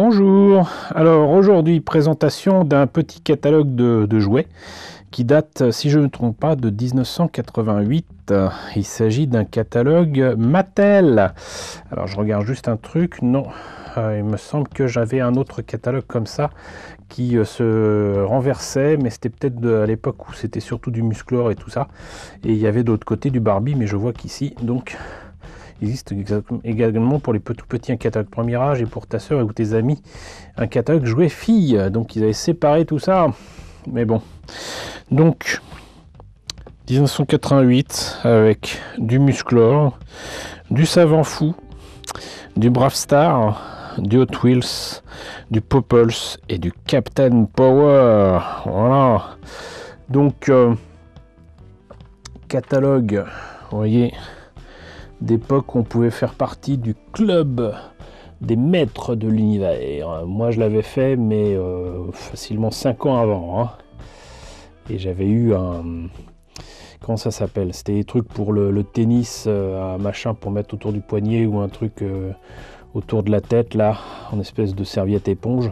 Bonjour, alors aujourd'hui présentation d'un petit catalogue de jouets qui date, si je ne me trompe pas, de 1988. Il s'agit d'un catalogue Mattel. Alors je regarde juste un truc, non, il me semble que j'avais un autre catalogue comme ça qui se renversait, mais c'était peut-être à l'époque où c'était surtout du Musclor et tout ça. Et il y avait de l'autre côté du Barbie, mais je vois qu'ici, donc... il existe également pour les tout petits un catalogue premier âge et pour ta soeur ou tes amis un catalogue jouet fille. Donc ils avaient séparé tout ça. Mais bon. Donc 1988 avec du Musclor, du Savant Fou, du Brave Star, du Hot Wheels, du Popples et du Captain Power. Voilà. Donc catalogue, vous voyez, d'époque où on pouvait faire partie du club des maîtres de l'univers. Moi je l'avais fait, mais facilement 5 ans avant. Hein. Et j'avais eu un... comment ça s'appelle? C'était des trucs pour le tennis, un machin pour mettre autour du poignet ou un truc autour de la tête, là, en espèce de serviette éponge.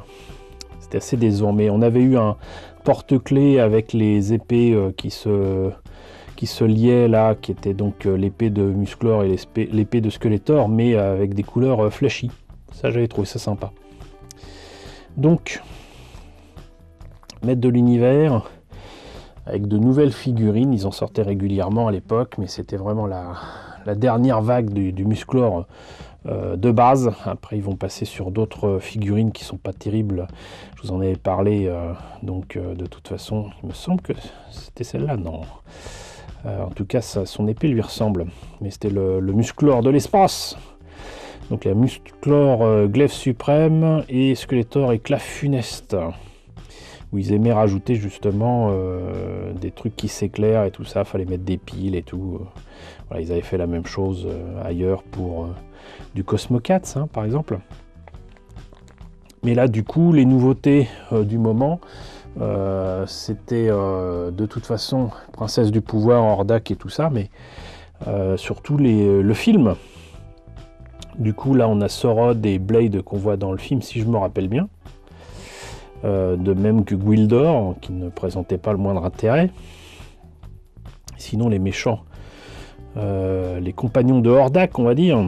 C'était assez décevant, mais on avait eu un porte-clés avec les épées qui se liait là, qui était donc l'épée de Musclor et l'épée de Skeletor, mais avec des couleurs flashy. Ça, j'avais trouvé ça sympa. Donc, maître de l'univers, avec de nouvelles figurines, ils en sortaient régulièrement à l'époque, mais c'était vraiment la dernière vague du Musclor de base. Après, ils vont passer sur d'autres figurines qui sont pas terribles. Je vous en avais parlé, donc de toute façon, il me semble que c'était celle-là, non. En tout cas, son épée lui ressemble. Mais c'était le Musclor de l'espace. Donc la Musclor glaive suprême et Skeletor éclat funeste. Où ils aimaient rajouter justement des trucs qui s'éclairent et tout ça. Fallait mettre des piles et tout. Voilà, ils avaient fait la même chose ailleurs pour du Cosmocats, hein, par exemple. Mais là, du coup, les nouveautés du moment... c'était de toute façon Princesse du Pouvoir, Hordak et tout ça, mais surtout le film. Du coup, là, on a Sorod et Blade qu'on voit dans le film, si je me rappelle bien. De même que Gwildor, qui ne présentait pas le moindre intérêt. Sinon, les méchants, les compagnons de Hordak, on va dire,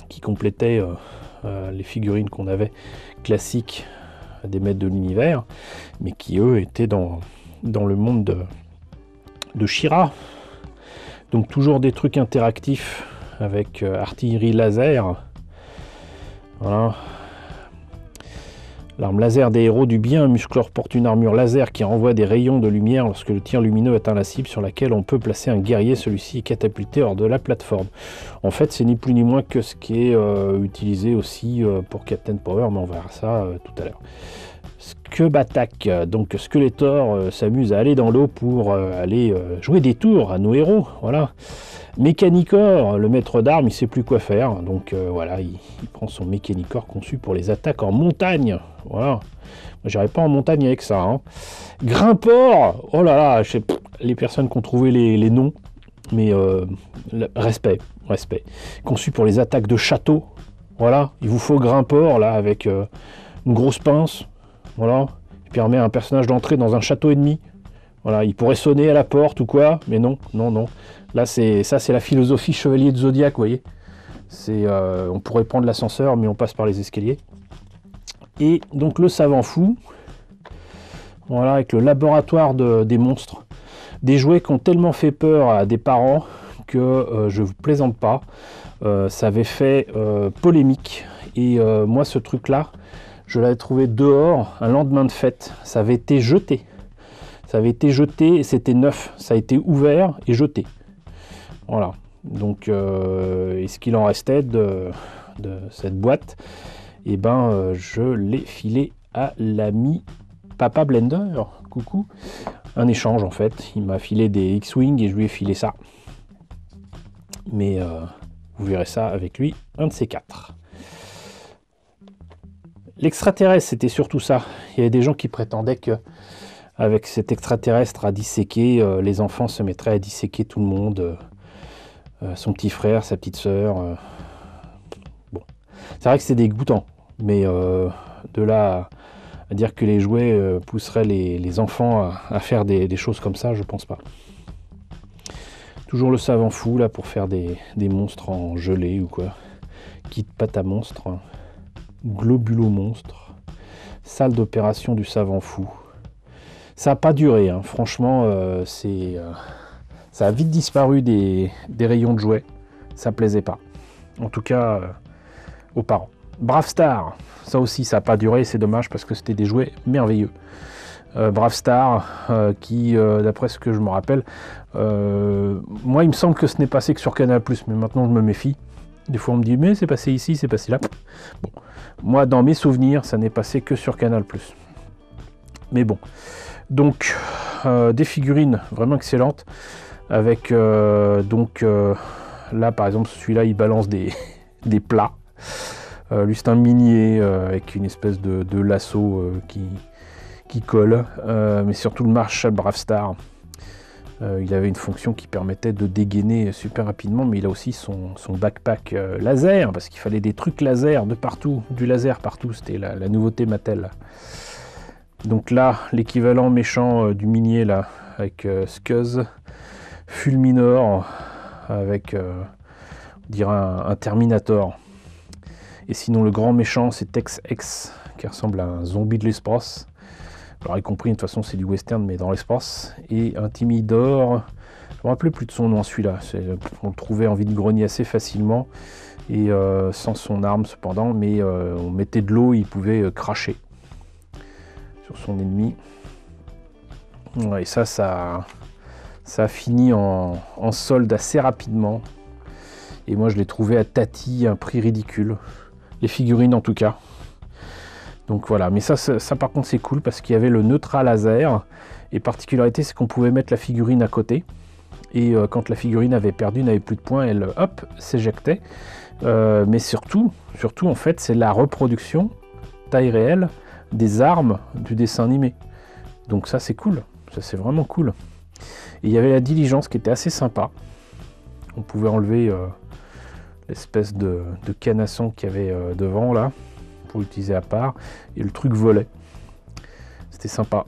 qui complétaient les figurines qu'on avait classiques des maîtres de l'univers, mais qui eux étaient dans le monde de She-Ra. Donc toujours des trucs interactifs avec artillerie laser. Voilà. L'arme laser des héros du bien. Musclor porte une armure laser qui renvoie des rayons de lumière lorsque le tir lumineux atteint la cible sur laquelle on peut placer un guerrier. Celui-ci est catapulté hors de la plateforme. En fait, c'est ni plus ni moins que ce qui est utilisé aussi pour Captain Power, mais on verra ça tout à l'heure. Skebatak, donc Skeletor s'amuse à aller dans l'eau pour aller jouer des tours à nos héros. Voilà. Mécanicor, le maître d'armes, il sait plus quoi faire, donc voilà, il prend son Mécanicor conçu pour les attaques en montagne. Voilà. Moi, j'irai pas en montagne avec ça. Hein. Grimpor, oh là là, je sais, les personnes qui ont trouvé les noms, mais respect. Conçu pour les attaques de château. Voilà, il vous faut Grimpor là avec une grosse pince. Voilà, il permet à un personnage d'entrer dans un château ennemi. Voilà, il pourrait sonner à la porte ou quoi, mais non. Là, c'est la philosophie chevalier de Zodiac, vous voyez. On pourrait prendre l'ascenseur, mais on passe par les escaliers. Et donc le savant fou, voilà, avec le laboratoire des monstres. Des jouets qui ont tellement fait peur à des parents que je ne vous plaisante pas. Ça avait fait polémique. Et moi, ce truc-là, je l'avais trouvé dehors un lendemain de fête. Ça avait été jeté. Et c'était neuf. Ça a été ouvert et jeté. Voilà. Donc, et ce qu'il en restait de cette boîte, eh ben, je l'ai filé à l'ami Papa Blender. Coucou. Un échange, en fait. Il m'a filé des X-Wing et je lui ai filé ça. Mais vous verrez ça avec lui, un de ces 4. L'extraterrestre, c'était surtout ça. Il y avait des gens qui prétendaient que avec cet extraterrestre à disséquer, les enfants se mettraient à disséquer tout le monde, son petit frère, sa petite sœur. Bon, c'est vrai que c'est dégoûtant. Mais de là à dire que les jouets pousseraient les enfants à faire des choses comme ça, je pense pas. Toujours le savant fou là pour faire des monstres en gelée ou quoi. Kit pâte à monstre, globulo monstre, salle d'opération du savant fou. Ça n'a pas duré, hein. Franchement, ça a vite disparu des rayons de jouets. Ça plaisait pas. En tout cas, aux parents. Brave Star, ça aussi, ça n'a pas duré. C'est dommage parce que c'était des jouets merveilleux. Brave Star, qui, d'après ce que je me rappelle, moi, il me semble que ce n'est passé que sur Canal+, mais maintenant, je me méfie. Des fois, on me dit, mais c'est passé ici, c'est passé là. Bon, moi, dans mes souvenirs, ça n'est passé que sur Canal+. Mais bon. Donc, des figurines vraiment excellentes. Avec, là, par exemple, celui-là, il balance des plats. Lui, c'est un minier avec une espèce de lasso qui colle. Mais surtout, le Marshall Bravestar. Il avait une fonction qui permettait de dégainer super rapidement, mais il a aussi son backpack laser, parce qu'il fallait des trucs laser de partout, du laser partout, c'était la nouveauté Mattel. Donc là, l'équivalent méchant du minier, là, avec Scuzz, Fulminor, avec, on dirait un Terminator. Et sinon, le grand méchant, c'est Tex-X, qui ressemble à un zombie de l'espace. Vous l'aurez compris, de toute façon, c'est du western, mais dans l'espace. Et un Timidor, je ne me rappelais plus de son nom, celui-là. On le trouvait en vide-grenier assez facilement, et sans son arme, cependant. Mais on mettait de l'eau, il pouvait cracher sur son ennemi. Ouais, et ça a fini en solde assez rapidement. Et moi, je l'ai trouvé à Tati, un prix ridicule. Les figurines, en tout cas. Donc voilà, mais ça par contre c'est cool parce qu'il y avait le Neutra laser, et particularité c'est qu'on pouvait mettre la figurine à côté, et quand la figurine avait perdu, n'avait plus de points, elle hop, s'éjectait. Mais surtout en fait, c'est la reproduction taille réelle des armes du dessin animé. Donc ça c'est cool, ça c'est vraiment cool. Et il y avait la diligence qui était assez sympa. On pouvait enlever l'espèce de canasson qu'il y avait devant là, pour l'utiliser à part, et le truc volait. C'était sympa.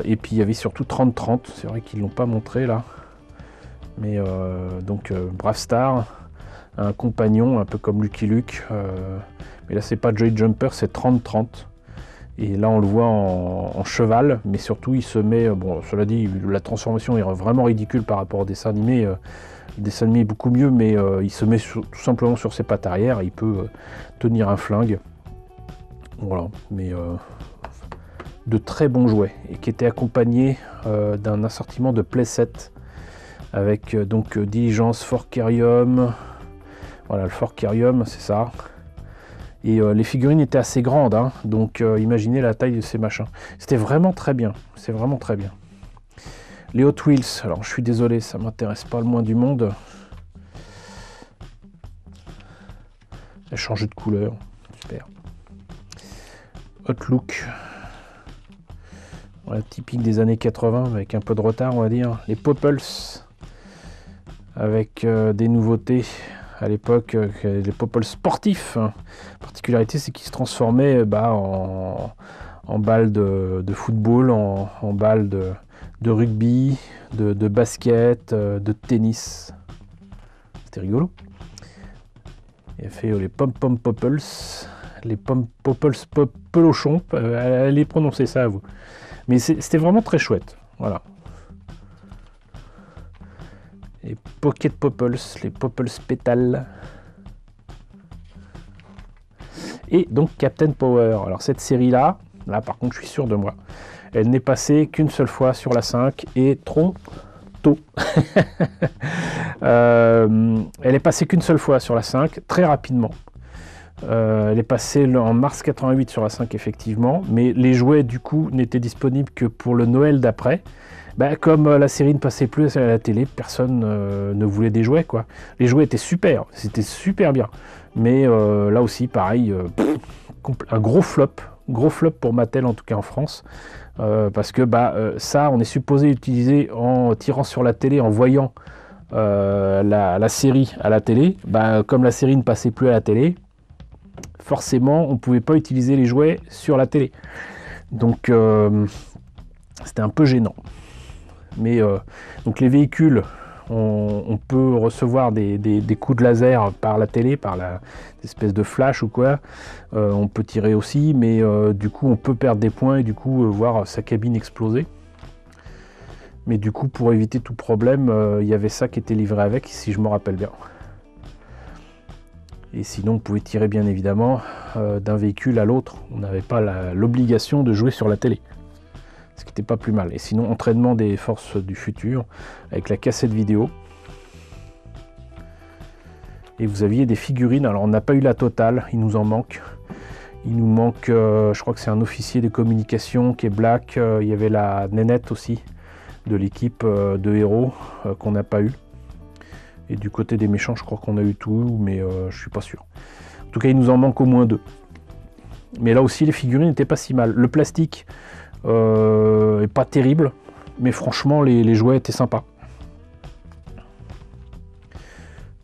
Et puis il y avait surtout 30-30, c'est vrai qu'ils l'ont pas montré là. Mais donc Bravestar, un compagnon, un peu comme Lucky Luke. Mais là c'est pas Joy Jumper, c'est 30-30. Et là on le voit en cheval, mais surtout il se met, bon cela dit, la transformation est vraiment ridicule par rapport au dessin animé. Le dessin animé est beaucoup mieux, mais il se met tout simplement sur ses pattes arrière, il peut tenir un flingue. Voilà, mais de très bons jouets, et qui étaient accompagnés d'un assortiment de playset avec donc Diligence, Forkerium. Voilà, le Forkerium, c'est ça. Et les figurines étaient assez grandes, hein, donc imaginez la taille de ces machins. C'était vraiment très bien, c'est vraiment très bien. Les Hot Wheels, alors je suis désolé, ça m'intéresse pas le moins du monde. Elle a changé de couleur, super. Hot Look, voilà, typique des années 80, avec un peu de retard on va dire. Les Popples, avec des nouveautés à l'époque, les Popples sportifs. La particularité c'est qu'ils se transformaient en balles de football, en balles de rugby, de basket, de tennis. C'était rigolo. Il a fait les Pom-Pom Popples. Les Popples Pelochon, allez prononcer ça à vous. Mais c'était vraiment très chouette. Voilà. Les Pocket Popples, les Popples Pétales. Et donc Captain Power. Alors cette série-là, là par contre je suis sûr de moi, elle n'est passée qu'une seule fois sur la 5 et trop tôt. Elle est passée qu'une seule fois sur la 5, très rapidement. Elle est passée en mars 88 sur la 5 effectivement, mais les jouets du coup n'étaient disponibles que pour le Noël d'après. Comme la série ne passait plus à la télé, personne ne voulait des jouets quoi. Les jouets étaient super, c'était super bien, mais là aussi pareil, un gros flop pour Mattel en tout cas en France, parce que ça on est supposé utiliser en tirant sur la télé, en voyant la série à la télé. Comme la série ne passait plus à la télé, forcément on ne pouvait pas utiliser les jouets sur la télé. Donc c'était un peu gênant. Mais donc les véhicules, on peut recevoir des coups de laser par la télé, par l'espèce de flash ou quoi. On peut tirer aussi, mais du coup on peut perdre des points et du coup voir sa cabine exploser. Mais du coup, pour éviter tout problème, il y avait ça qui était livré avec, si je me rappelle bien. Et sinon, on pouvait tirer bien évidemment d'un véhicule à l'autre. On n'avait pas l'obligation de jouer sur la télé. Ce qui n'était pas plus mal. Et sinon, entraînement des forces du futur, avec la cassette vidéo. Et vous aviez des figurines. Alors, on n'a pas eu la totale, il nous en manque. Il nous manque, je crois que c'est un officier de communication qui est black. Il y avait la nénette aussi, de l'équipe de héros qu'on n'a pas eu. Et du côté des méchants, je crois qu'on a eu tout, mais je suis pas sûr. En tout cas, il nous en manque au moins 2. Mais là aussi, les figurines n'étaient pas si mal. Le plastique est pas terrible, mais franchement, les jouets étaient sympas.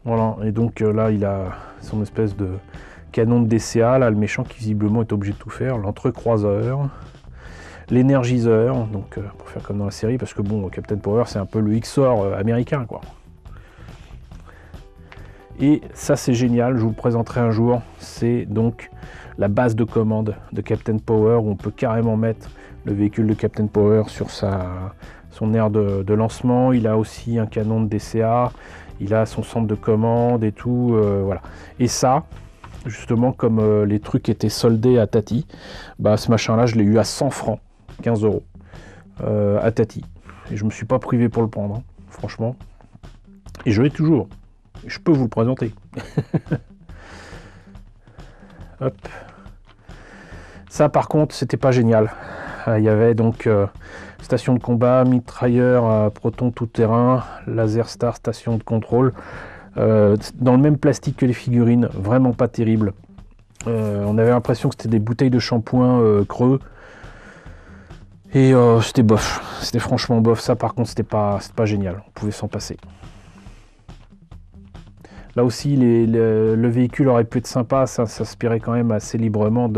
Voilà, et donc là, il a son espèce de canon de DCA, là, le méchant qui visiblement est obligé de tout faire. L'entrecroiseur. L'énergiseur, donc pour faire comme dans la série, parce que bon, Captain Power c'est un peu le XOR américain, quoi. Et ça c'est génial, je vous le présenterai un jour, c'est donc la base de commande de Captain Power, où on peut carrément mettre le véhicule de Captain Power sur son aire de lancement. Il a aussi un canon de DCA, il a son centre de commande et tout, voilà. Et ça, justement, comme les trucs étaient soldés à Tati, bah ce machin là je l'ai eu à 100 francs. 15 € à Tati. Et je me suis pas privé pour le prendre, hein, franchement. Et je l'ai toujours. Je peux vous le présenter. Hop. Ça, par contre, c'était pas génial. Il y avait donc station de combat, mitrailleur, proton tout-terrain, laser star, station de contrôle. Dans le même plastique que les figurines, vraiment pas terrible. On avait l'impression que c'était des bouteilles de shampoing creux. Et c'était bof, c'était franchement bof. Ça par contre c'était pas génial, on pouvait s'en passer. Là aussi le véhicule aurait pu être sympa, ça s'inspirait quand même assez librement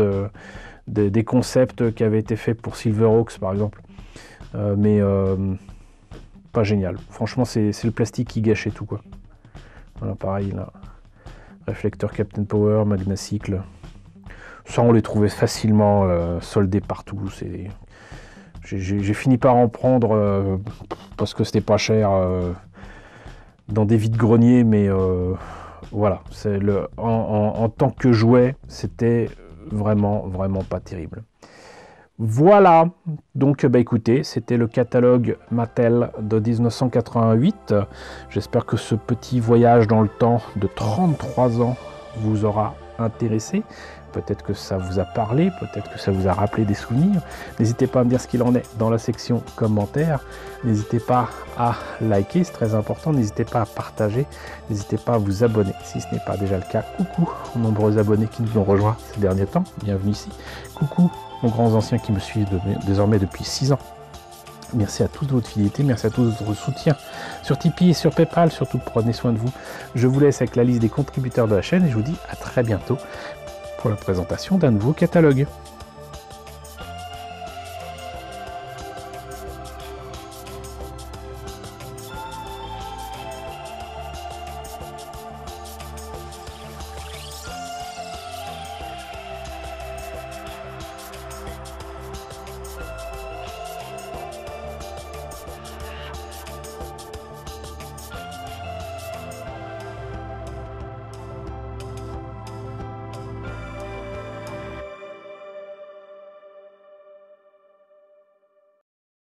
des concepts qui avaient été faits pour Silverhawks par exemple. Mais pas génial, franchement c'est le plastique qui gâchait tout, quoi. Voilà, pareil là, réflecteur Captain Power, magnacycle. Ça on les trouvait facilement soldés partout. J'ai fini par en prendre parce que c'était pas cher dans des vides-greniers, mais voilà, en tant que jouet, c'était vraiment pas terrible. Voilà, donc bah écoutez, c'était le catalogue Mattel de 1988. J'espère que ce petit voyage dans le temps de 33 ans vous aura intéressé. Peut-être que ça vous a parlé, peut-être que ça vous a rappelé des souvenirs. N'hésitez pas à me dire ce qu'il en est dans la section commentaires. N'hésitez pas à liker, c'est très important. N'hésitez pas à partager. N'hésitez pas à vous abonner si ce n'est pas déjà le cas. Coucou aux nombreux abonnés qui nous ont rejoints ces derniers temps. Bienvenue ici. Coucou aux grands anciens qui me suivent désormais depuis 6 ans. Merci à tous de votre fidélité, merci à tous de votre soutien sur Tipeee et sur Paypal. Surtout, prenez soin de vous. Je vous laisse avec la liste des contributeurs de la chaîne et je vous dis à très bientôt pour la présentation d'un nouveau catalogue.